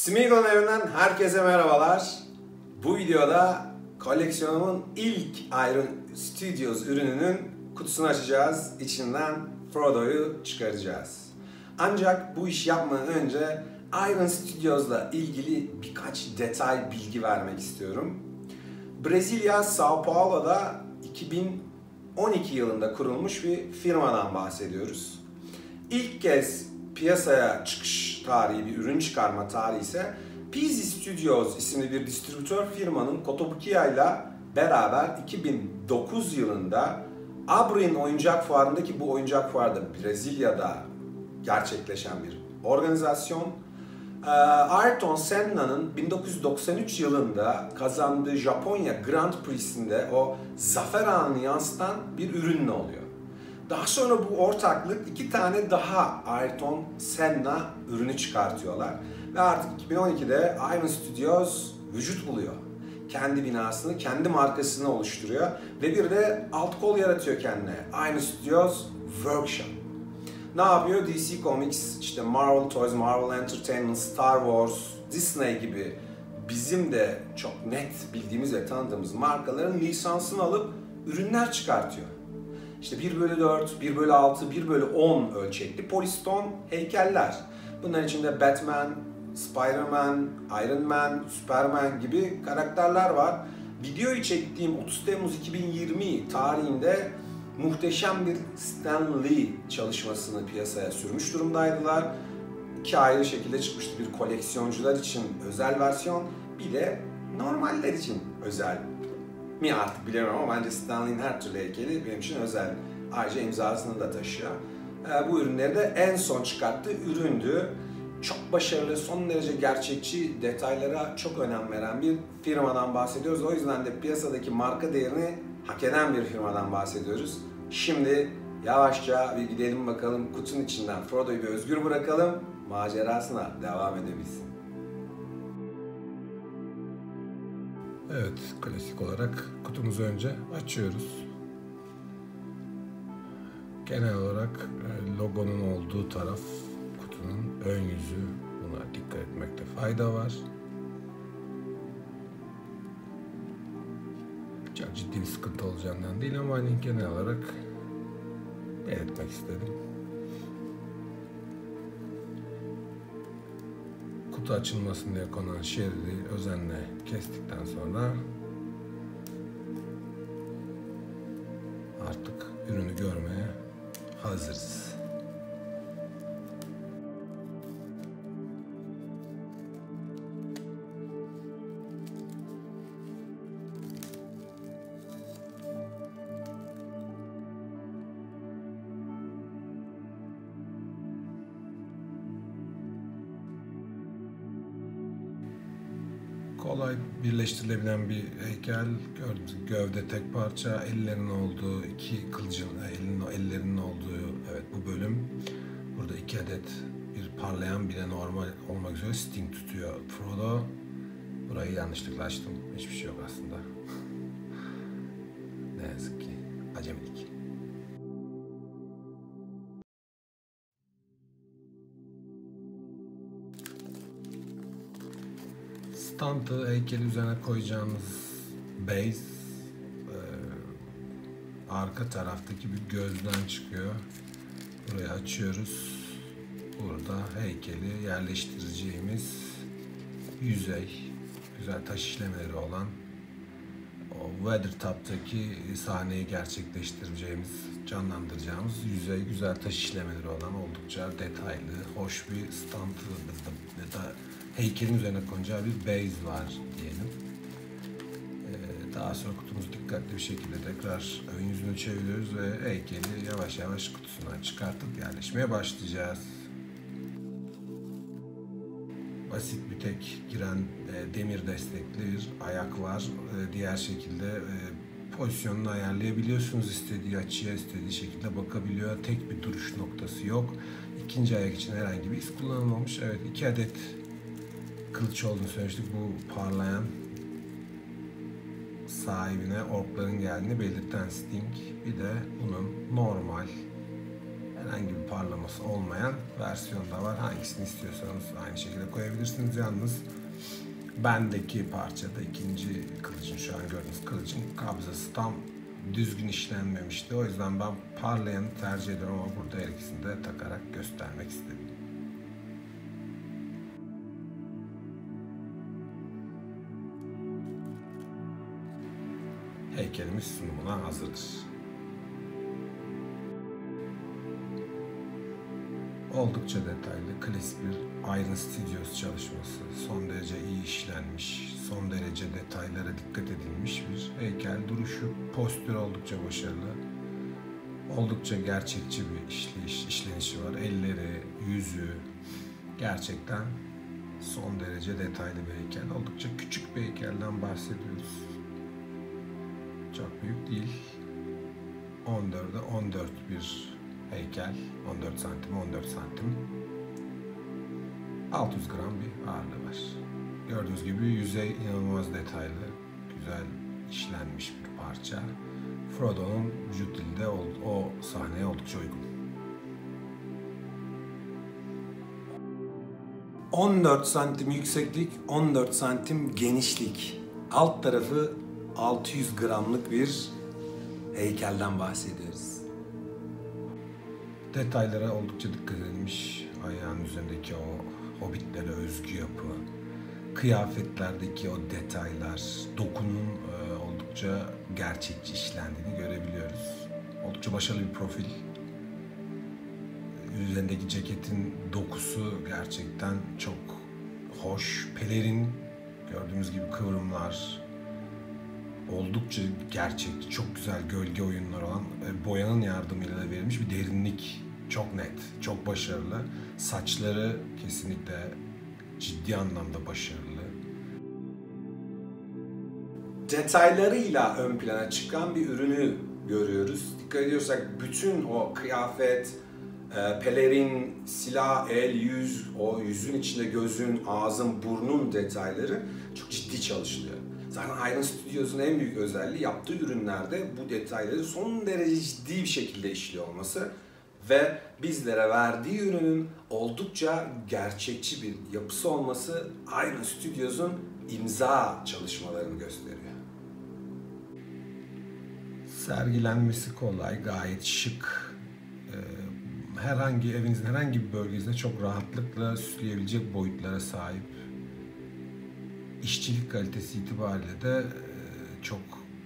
Smeagol'un evinden herkese merhabalar. Bu videoda koleksiyonumun ilk Iron Studios ürününün kutusunu açacağız. İçinden Frodo'yu çıkaracağız. Ancak bu işi yapmadan önce Iron Studios'la ilgili birkaç detay bilgi vermek istiyorum. Brezilya, São Paulo'da 2012 yılında kurulmuş bir firmadan bahsediyoruz. İlk kez piyasaya çıkış tarihi, bir ürün çıkarma tarihi ise Pizzi Studios isimli bir distribütör firmanın Cotobuquia ile beraber 2009 yılında Abri'nin oyuncak fuarındaki bu oyuncak fuarda Brezilya'da gerçekleşen bir organizasyon. Ayrton Senna'nın 1993 yılında kazandığı Japonya Grand Prix'sinde o zafer anını yansıtan bir ürünle oluyor. Daha sonra bu ortaklık iki tane daha Ayrton Senna ürünü çıkartıyorlar. Ve artık 2012'de Iron Studios vücut buluyor. Kendi binasını, kendi markasını oluşturuyor. Ve bir de alt kol yaratıyor kendine. Iron Studios Workshop. Ne yapıyor? DC Comics, işte Marvel Toys, Marvel Entertainment, Star Wars, Disney gibi bizim de çok net bildiğimiz ve tanıdığımız markaların lisansını alıp ürünler çıkartıyor. İşte 1/4, 1/6, 1/10 ölçekli poliston heykeller. Bunların içinde Batman, Spider-Man, Iron Man, Superman gibi karakterler var. Videoyu çektiğim 30 Temmuz 2020 tarihinde muhteşem bir Stan Lee çalışmasını piyasaya sürmüş durumdaydılar. İki ayrı şekilde çıkmıştı. Bir koleksiyoncular için özel versiyon, bir de normaller için özel mi artık bilemiyorum ama bence Stan Lee'nin her türlü heykeli benim için özel. Ayrıca imzasını da taşıyor. Bu ürünleri de en son çıkarttığı üründü. Çok başarılı, son derece gerçekçi, detaylara çok önem veren bir firmadan bahsediyoruz. O yüzden de piyasadaki marka değerini hak eden bir firmadan bahsediyoruz. Şimdi yavaşça bir gidelim bakalım kutunun içinden Frodo'yu bir özgür bırakalım, macerasına devam edebilsin. Evet, klasik olarak kutumuzu önce açıyoruz. Genel olarak logonun olduğu taraf kutunun ön yüzü. Buna dikkat etmekte fayda var. Çok ciddi bir sıkıntı olacağından değil ama hani genel olarak belirtmek istedim. Kutu açılmasın diye konan şeridi özenle kestikten sonra artık ürünü görmeye hazırız. Kolay birleştirilebilen bir heykel. Gövde tek parça, ellerinin olduğu, iki kılıcın, ellerinin olduğu bu bölüm. Burada 2 adet bir parlayan, bir de normal olmak üzere Sting tutuyor Frodo. Burayı yanlışlıkla açtım. Hiçbir şey yok aslında. Ne yazık ki. Acemilik. Standı heykeli üzerine koyacağımız base arka taraftaki bir gözden çıkıyor. Burayı açıyoruz. Burada heykeli yerleştireceğimiz yüzey, güzel taş işlemeleri olan o Weathertop'taki sahneyi gerçekleştireceğimiz, canlandıracağımız yüzey, güzel taş işlemeleri olan oldukça detaylı, hoş bir standı ya da heykelin üzerine konacağı bir base var diyelim. Daha sonra kutumuzu dikkatli bir şekilde tekrar ön yüzünü çeviriyoruz ve heykeli yavaş yavaş kutusundan çıkartıp yerleşmeye başlayacağız. Basit bir tek giren demir destekli bir ayak var. Diğer şekilde pozisyonunu ayarlayabiliyorsunuz. İstediği açıya, istediği şekilde bakabiliyor. Tek bir duruş noktası yok. İkinci ayak için herhangi bir iz kullanılmamış. Evet, 2 adet kılıç olduğunu söylemiştik. Bu parlayan sahibine orkların geldiğini belirten Sting. Bir de bunun normal, herhangi bir parlaması olmayan versiyon da var. Hangisini istiyorsanız aynı şekilde koyabilirsiniz. Yalnız bendeki parçada ikinci kılıcın, şu an gördüğünüz kılıcın kabzası tam düzgün işlenmemişti. O yüzden ben parlayanı tercih ediyorum ama burada her ikisini de takarak göstermek istedim. Heykelimiz sunumuna hazırdır. Oldukça detaylı, klasik bir Iron Studios çalışması. Son derece iyi işlenmiş, son derece detaylara dikkat edilmiş bir heykel. Duruşu, postürü oldukça başarılı. Oldukça gerçekçi bir işlenişi var. Elleri, yüzü gerçekten son derece detaylı bir heykel. Oldukça küçük bir heykelden bahsediyoruz. Çok büyük değil. 14'e 14 bir heykel. 14 santim, 14 santim. 600 gram bir ağırlığı var. Gördüğünüz gibi yüzey inanılmaz detaylı, güzel işlenmiş bir parça. Frodo'nun vücut dili de o sahneye oldukça uygun. 14 santim yükseklik, 14 santim genişlik. Alt tarafı 600 gramlık bir heykelden bahsediyoruz. Detaylara oldukça dikkat edilmiş. Ayağın üzerindeki o hobbitlere özgü yapı, kıyafetlerdeki o detaylar, dokunun oldukça gerçekçi işlendiğini görebiliyoruz. Oldukça başarılı bir profil. Üzerindeki ceketin dokusu gerçekten çok hoş. Pelerin, gördüğümüz gibi kıvrımlar, oldukça gerçekçi, çok güzel gölge oyunları olan, boyanın yardımıyla da verilmiş bir derinlik. Çok net, çok başarılı. Saçları kesinlikle ciddi anlamda başarılı. Detaylarıyla ön plana çıkan bir ürünü görüyoruz. Dikkat ediyorsak bütün o kıyafet, pelerin, silah, el, yüz, o yüzün içinde gözün, ağzın, burnun detayları çok ciddi çalışılıyor. Zaten Iron Studios'un en büyük özelliği yaptığı ürünlerde bu detayları son derece ciddi bir şekilde işliyor olması ve bizlere verdiği ürünün oldukça gerçekçi bir yapısı olması Iron Studios'un imza çalışmalarını gösteriyor. Sergilenmesi kolay, gayet şık. Evinizin herhangi bir bölgesinde çok rahatlıkla süsleyebilecek boyutlara sahip. İşçilik kalitesi itibariyle de çok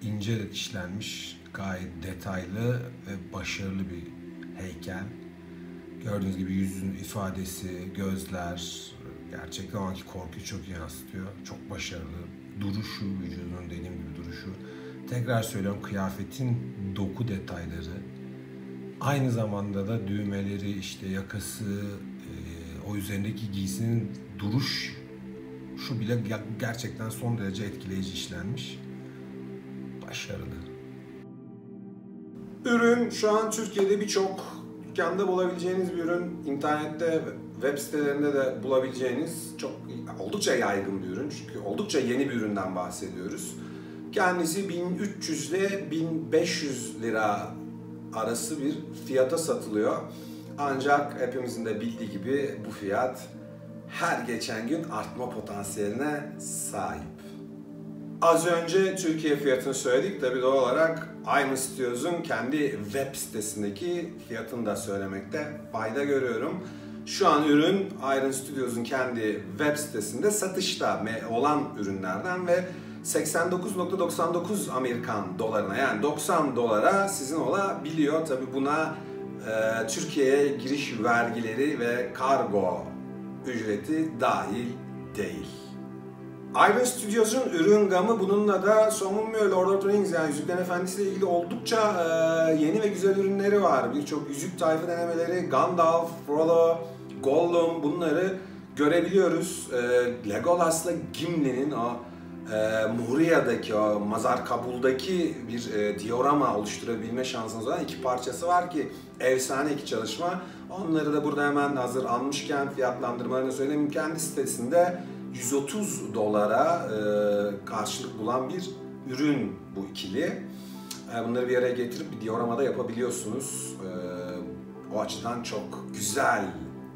ince işlenmiş, gayet detaylı ve başarılı bir heykel. Gördüğünüz gibi yüzün ifadesi, gözler gerçekten o anki korkuyu çok yansıtıyor. Çok başarılı. Duruşu, vücudunun dediğim gibi duruşu. Tekrar söylüyorum, kıyafetin doku detayları. Aynı zamanda da düğmeleri, işte yakası, o üzerindeki giysinin duruş, şu bile gerçekten son derece etkileyici işlenmiş. Başarılı. Ürün şu an Türkiye'de birçok dükkanda bulabileceğiniz bir ürün. İnternette, web sitelerinde de bulabileceğiniz oldukça yaygın bir ürün. Çünkü oldukça yeni bir üründen bahsediyoruz. Kendisi 1300 ile 1500 lira arası bir fiyata satılıyor. Ancak hepimizin de bildiği gibi bu fiyat her geçen gün artma potansiyeline sahip. Az önce Türkiye fiyatını söyledik. Tabii doğal olarak Iron Studios'un kendi web sitesindeki fiyatını da söylemekte fayda görüyorum. Şu an ürün Iron Studios'un kendi web sitesinde satışta olan ürünlerden ve 89.99 Amerikan dolarına, yani 90 dolara sizin olabiliyor. Tabii buna Türkiye'ye giriş vergileri ve kargo ücreti dahil değil. Iron Studios'un ürün gamı bununla da sonlanmıyor. Lord of the Rings, yani Yüzüklerin Efendisi ile ilgili oldukça yeni ve güzel ürünleri var. Birçok yüzük tayfı denemeleri, Gandalf, Frodo, Gollum, bunları görebiliyoruz. Legolas'la Gimli'nin o Moria'daki, o Mazar Kabul'daki bir diorama oluşturabilme şansınız olan iki parçası var ki efsane iki çalışma. Onları da burada hemen hazır almışken fiyatlandırmalarını söyleyeyim. Kendi sitesinde 130 dolara karşılık bulan bir ürün bu ikili. Bunları bir araya getirip bir dioramada yapabiliyorsunuz. O açıdan çok güzel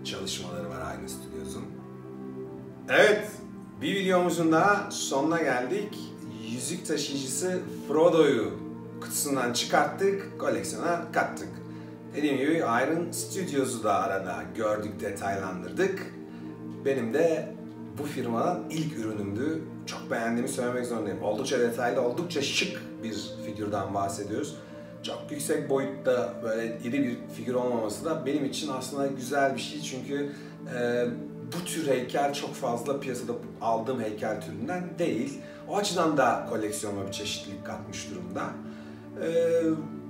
çalışmaları var Iron Studios'un. Evet, bir videomuzun daha sonuna geldik. Yüzük taşıyıcısı Frodo'yu kutusundan çıkarttık, koleksiyona kattık. Dediğim gibi Iron Studios'u da arada gördük, detaylandırdık. Benim de bu firmadan ilk ürünümdü. Çok beğendiğimi söylemek zorundayım. Oldukça detaylı, oldukça şık bir figürden bahsediyoruz. Çok yüksek boyutta böyle iri bir figür olmaması da benim için aslında güzel bir şey. Çünkü bu tür heykel çok fazla piyasada aldığım heykel türünden değil. O açıdan da koleksiyonuma bir çeşitlilik katmış durumda.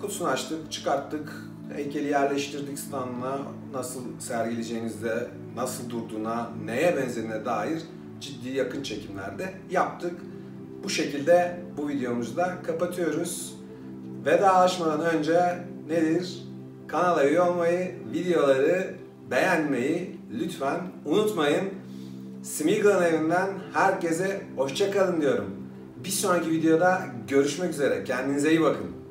Kutusunu açtık, çıkarttık, heykeli yerleştirdik standına. Nasıl sergileyeceğinizde, nasıl durduğuna, neye benzediğine dair ciddi yakın çekimlerde yaptık. Bu şekilde bu videomuzu da kapatıyoruz. Vedalaşmadan önce nedir? Kanala üye olmayı, videoları beğenmeyi lütfen unutmayın. Smeagol'un evinden herkese hoşça kalın diyorum. Bir sonraki videoda görüşmek üzere. Kendinize iyi bakın.